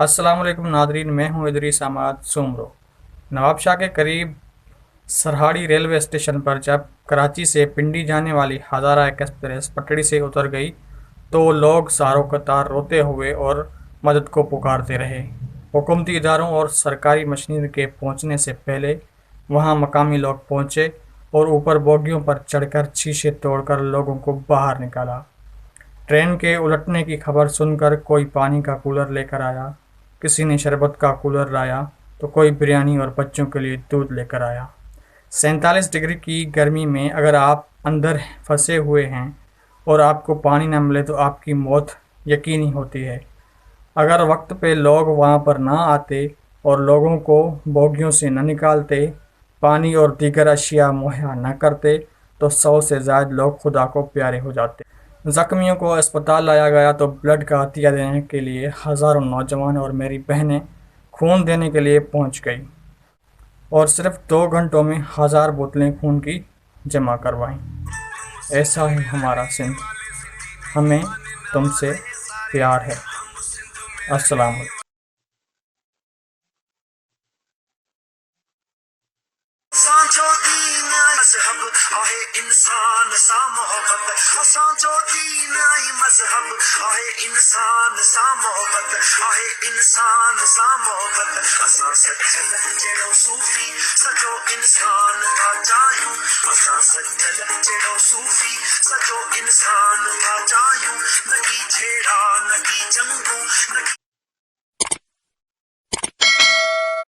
السلام علیکم ناظرین، میں ہوں ادریس احمد سومرو۔ نواب شاہ کے قریب سرہاڑی ریلوے اسٹیشن پر جب کراچی سے پنڈی جانے والی ہزارہ ایکسپریس پٹڑی سے اتر گئی تو لوگ ساروں قطار روتے ہوئے اور مدد کو پکارتے رہے۔ حکومتی اداروں اور سرکاری مشینری کے پہنچنے سے پہلے وہاں مقامی لوگ پہنچے اور اوپر بوگیوں پر چڑھ کر شیشے توڑ کر لوگوں کو باہر نکالا۔ ٹرین کے الٹنے کی خبر سن کر کوئی پانی کا کولر لے کر آیا، کسی نے شربت کا کولر لایا تو کوئی بریانی اور بچوں کے لیے دودھ لے کر آیا۔ 47 ڈگری کی گرمی میں اگر آپ اندر پھنسے ہوئے ہیں اور آپ کو پانی نہ ملے تو آپ کی موت یقینی ہوتی ہے۔ اگر وقت پہ لوگ وہاں پر نہ آتے اور لوگوں کو بوگیوں سے نہ نکالتے، پانی اور دیگر اشیاء مہیا نہ کرتے تو 100 سے زائد لوگ خدا کو پیارے ہو جاتے۔ زخمیوں کو اسپتال لایا گیا تو بلڈ کا عطیہ دینے کے لیے ہزاروں نوجوان اور میری بہنیں خون دینے کے لیے پہنچ گئی اور صرف 2 گھنٹوں میں 1000 بوتلیں خون کی جمع کروائیں۔ ایسا ہی ہمارا سندھ، ہمیں تم سے پیار ہے۔ السلام علیکم۔ سانچو دین مذہب آہے انسان سا محبت، سانچو دین مذہب آہے انسان سا محبت، آہے انسان سا محبت، اساں سچل جڑو صوفی سچو انسان کا چاہیوں، اساں سچل جڑو صوفی سچو انسان کا چاہیوں، نہ کی جھیڑا نہ کی جنگوں نہ